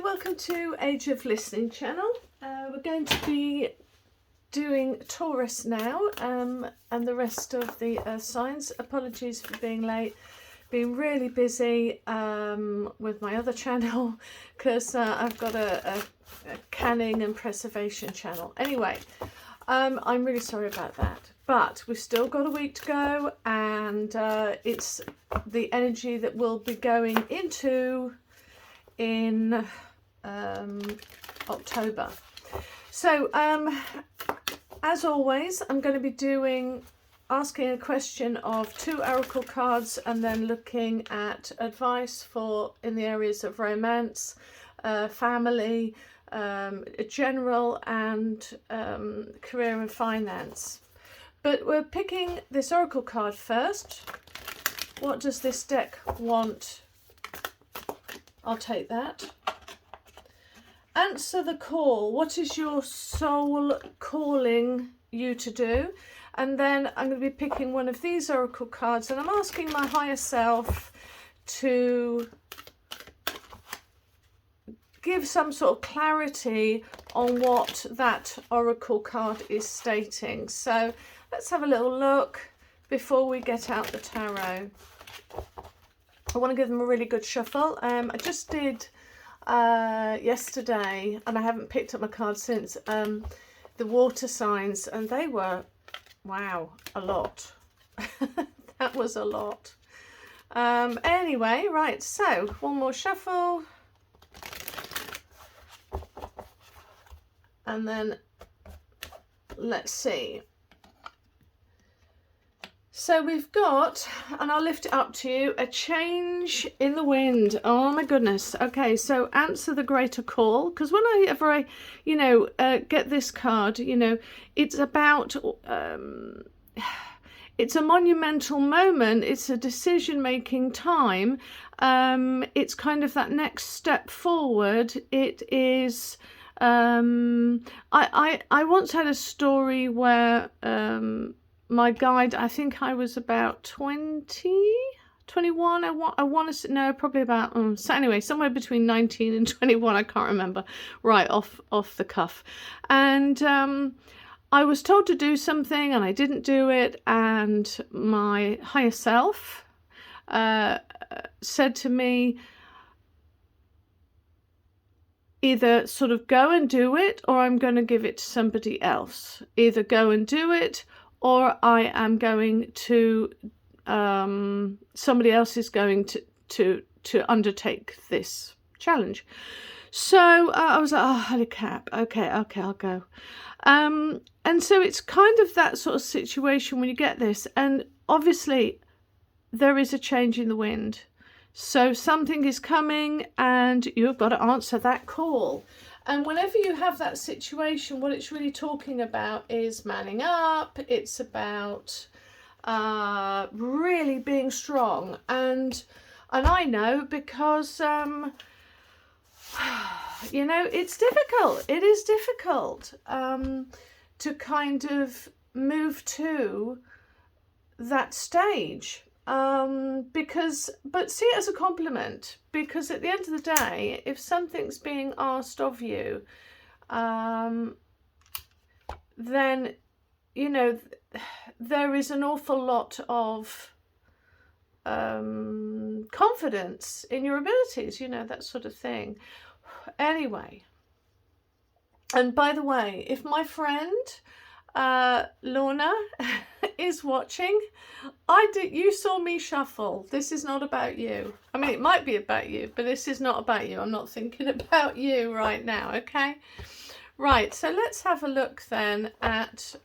Hello, welcome to Age of Listening channel. We're going to be doing Taurus now and the rest of the signs. Apologies for being late. Been really busy with my other channel because I've got a canning and preservation channel. Anyway, I'm really sorry about that. But we've still got a week to go, and it's the energy that we'll be going into in October. So as always, I'm going to be asking a question of 2 oracle cards and then looking at advice for in the areas of romance, family, general, and career and finance. But we're picking this oracle card first. What does this deck want? I'll take that. Answer the call. What is your soul calling you to do? And then I'm going to be picking one of these oracle cards, and I'm asking my higher self to give some sort of clarity on what that oracle card is stating. So let's have a little look before we get out the tarot. I want to give them a really good shuffle. I just did yesterday, and I haven't picked up my cards since, the water signs, and they were, wow, a lot. That was a lot. Anyway, right, so one more shuffle. And then let's see. So we've got, and I'll lift it up to you, a change in the wind. Oh my goodness. Okay, so answer the greater call. Because whenever I, get this card, it's about, it's a monumental moment. It's a decision-making time. It's kind of that next step forward. It is, I once had a story where, my guide, I think I was about 20, 21, I want to say, no, probably about, so anyway, somewhere between 19 and 21, I can't remember, right, off the cuff. And I was told to do something, and I didn't do it, and my higher self said to me, either sort of go and do it, or I'm going to give it to somebody else. Either go and do it, or I am going to, somebody else is going to undertake this challenge. So I was like, oh, holy crap, okay, I'll go. And so it's kind of that sort of situation when you get this, and obviously there is a change in the wind. So something is coming, and you've got to answer that call. And whenever you have that situation, what it's really talking about is manning up. It's about really being strong. And I know because, it's difficult. It is difficult to kind of move to that stage. But see it as a compliment, because at the end of the day, if something's being asked of you, then, there is an awful lot of confidence in your abilities, that sort of thing. Anyway, and by the way, if my friend Lorna is watching, you saw me shuffle. This is not about you. I mean, it might be about you, but this is not about you. I'm not thinking about you right now, okay? Right, so let's have a look then at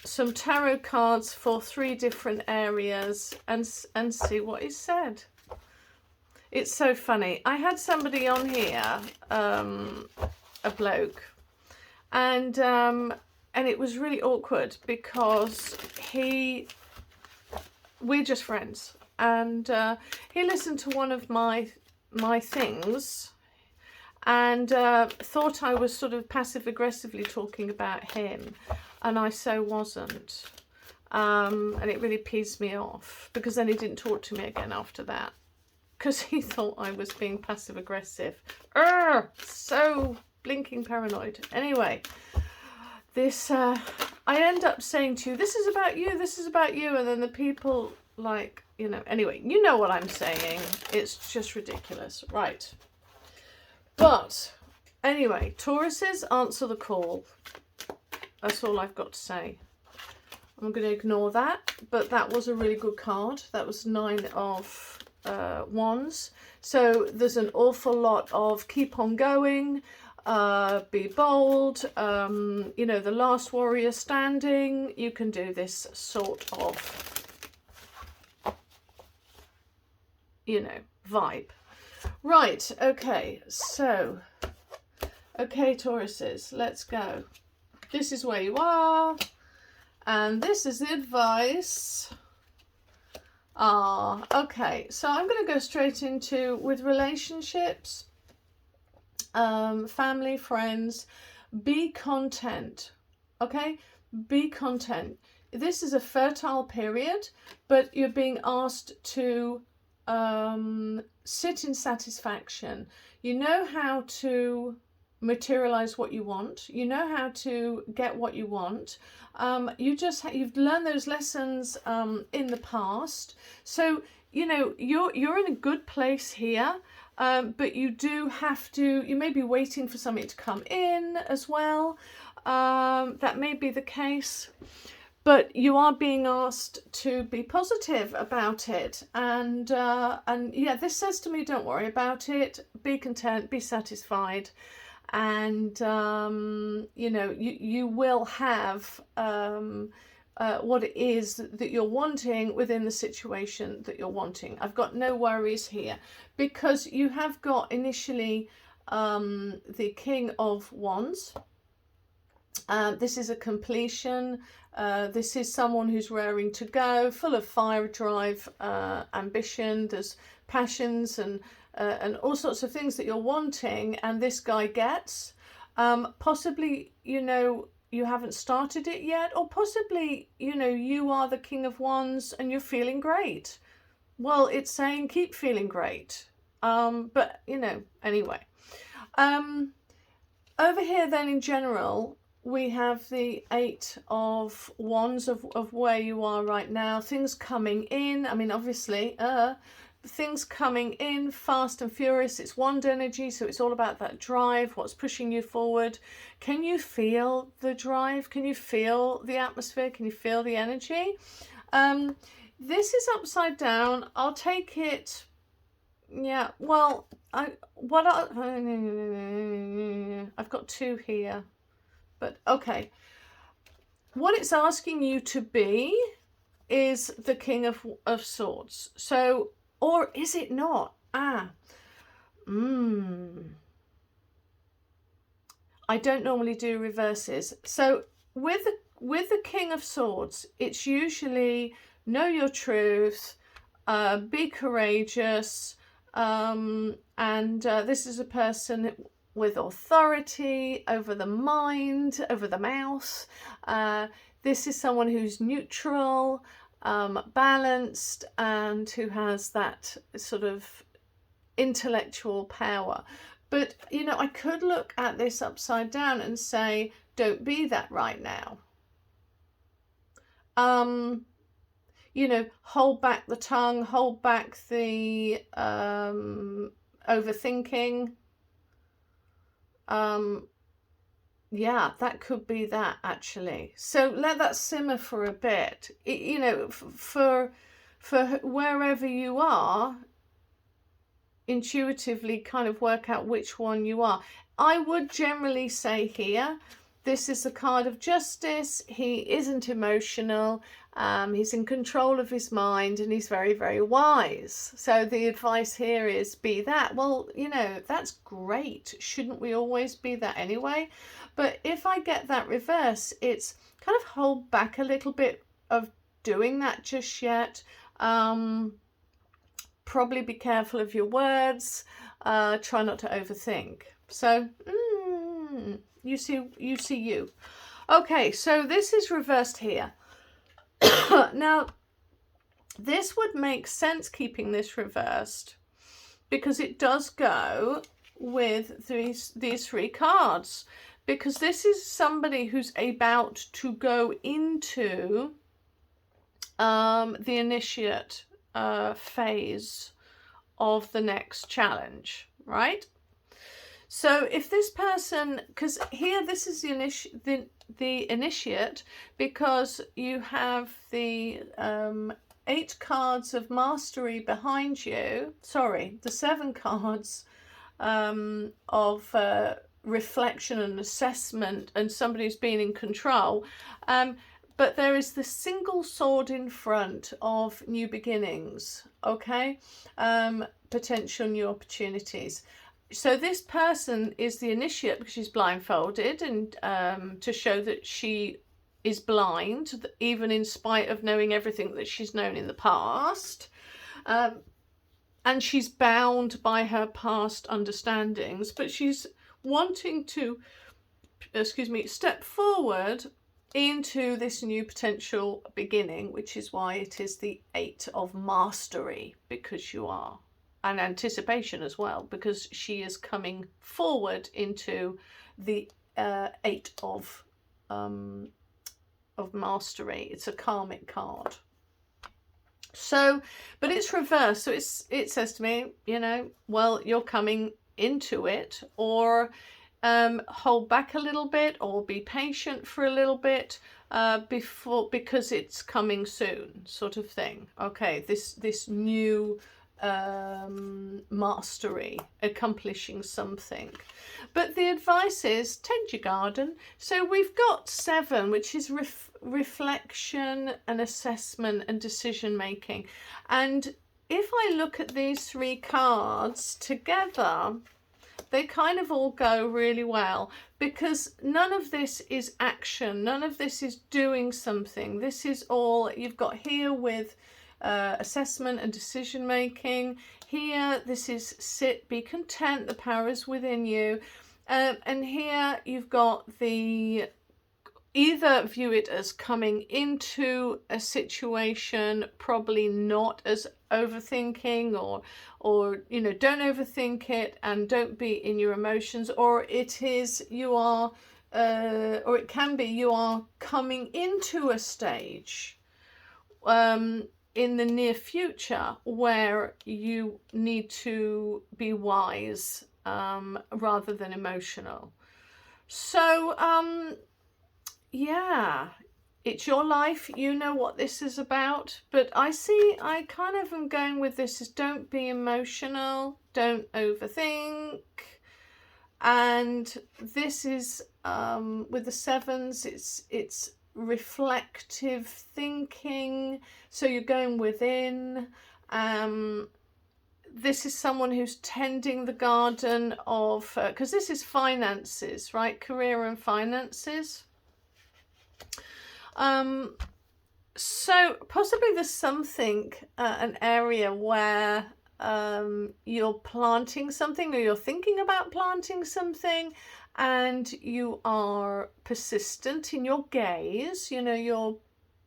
some tarot cards for 3 different areas and see what is said. It's so funny. I had somebody on here, a bloke, and it was really awkward because we're just friends, and he listened to one of my things and thought I was sort of passive aggressively talking about him, and I so wasn't. And it really pissed me off, because then he didn't talk to me again after that, because he thought I was being passive aggressive. So blinking paranoid. Anyway, this I end up saying to you, this is about you, this is about you, and then the people, like, you know, anyway, you know what I'm saying. It's just ridiculous, right? But anyway, Tauruses, answer the call. That's all I've got to say. I'm going to ignore that, but that was a really good card. That was 9 of Wands. So there's an awful lot of keep on going, be bold, you know, the last warrior standing. You can do this sort of, you know, vibe. Right, okay, so, okay, Tauruses, let's go. This is where you are, and this is the advice. Okay, so I'm going to go straight into with relationships, family, friends. Be content, okay? Be content. This is a fertile period, but you're being asked to sit in satisfaction. You know how to materialize what you want. You know how to get what you want. You've learned those lessons in the past, so you know you're in a good place here. But you do have to. You may be waiting for something to come in as well. That may be the case. But you are being asked to be positive about it, and yeah, this says to me, don't worry about it. Be content, be satisfied, and you know, you will have what it is that you're wanting within the situation that you're wanting. I've got no worries here, because you have got initially the King of Wands. This is a completion. This is someone who's raring to go, full of fire, drive, ambition. There's passions and all sorts of things that you're wanting, and this guy gets. Possibly, you know, you haven't started it yet, or possibly, you know, you are the King of Wands and you're feeling great. Well, it's saying keep feeling great. But, you know, anyway. Over here then, in general, we have the 8 of Wands of where you are right now. Things coming in. I mean, obviously, things coming in fast and furious. It's wand energy, so it's all about that drive, what's pushing you forward. Can you feel the drive? Can you feel the atmosphere? Can you feel the energy? This is upside down. I'll take it. Yeah, well, I've got 2 here. But okay, what it's asking you to be is the King of Swords. So, or is it not? I don't normally do reverses. So with the King of Swords, it's usually know your truth, be courageous, and this is a person with authority over the mind, over the mouth. This is someone who's neutral, balanced, and who has that sort of intellectual power. But, you know, I could look at this upside down and say, don't be that right now. You know, hold back the tongue, hold back the overthinking. Yeah, that could be that, actually. So let that simmer for a bit. You know, for wherever you are, intuitively kind of work out which one you are. I would generally say here, this is the card of justice. He isn't emotional. He's in control of his mind, and he's very, very wise. So the advice here is be that. Well, you know, that's great. Shouldn't we always be that anyway? But if I get that reverse, it's kind of hold back a little bit of doing that just yet. Probably be careful of your words. Try not to overthink. So you see you. Okay, so this is reversed here. Now, this would make sense keeping this reversed, because it does go with these 3 cards, because this is somebody who's about to go into the initiate phase of the next challenge, right? So if this person, because here this is the initiate, because you have the 8 cards of mastery behind you, sorry, the 7 cards of reflection and assessment, and somebody who's been in control, but there is the single sword in front of new beginnings, okay, potential new opportunities. So this person is the initiate because she's blindfolded, and to show that she is blind, even in spite of knowing everything that she's known in the past. And she's bound by her past understandings, but she's wanting to, step forward into this new potential beginning, which is why it is the 8 of mastery, because you are. And anticipation as well, because she is coming forward into the 8 of mastery. It's a karmic card. So, but it's reversed. So it says to me, you know, well, you're coming into it, or hold back a little bit, or be patient for a little bit because it's coming soon, sort of thing. Okay, this new mastery, accomplishing something. But the advice is tend your garden. So we've got 7, which is reflection and assessment and decision making. And if I look at these 3 cards together, they kind of all go really well, because none of this is action, none of this is doing something. This is all you've got here with assessment and decision making. Here, this is sit, be content, the power is within you. And here you've got the, either view it as coming into a situation, probably not as overthinking, or you know, don't overthink it and don't be in your emotions, or it is you are or it can be you are coming into a stage in the near future where you need to be wise rather than emotional. So yeah, it's your life, you know what this is about. But I kind of am going with this as don't be emotional, don't overthink. And this is with the 7s, it's reflective thinking, so you're going within. This is someone who's tending the garden of, because this is finances, right? Career and finances. So possibly there's something, an area where you're planting something, or you're thinking about planting something, and you are persistent in your gaze. You know,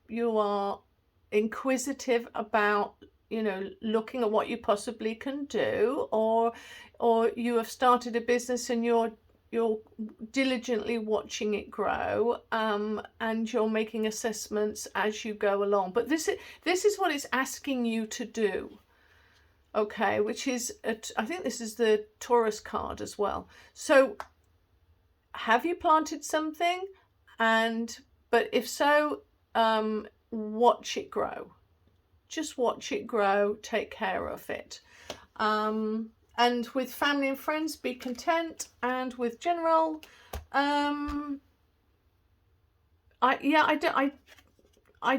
you are inquisitive about, you know, looking at what you possibly can do, or you have started a business and you're diligently watching it grow, and you're making assessments as you go along. But this is what it's asking you to do, okay, which is I think this is the Taurus card as well. So have you planted something? But if so, watch it grow. Just watch it grow, take care of it. And with family and friends, be content. And with general, I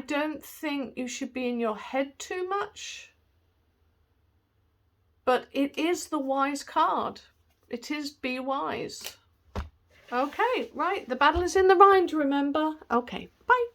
don't think you should be in your head too much. But it is the wise card. It is be wise. Okay, right. The battle is in the mind, remember? Okay, bye.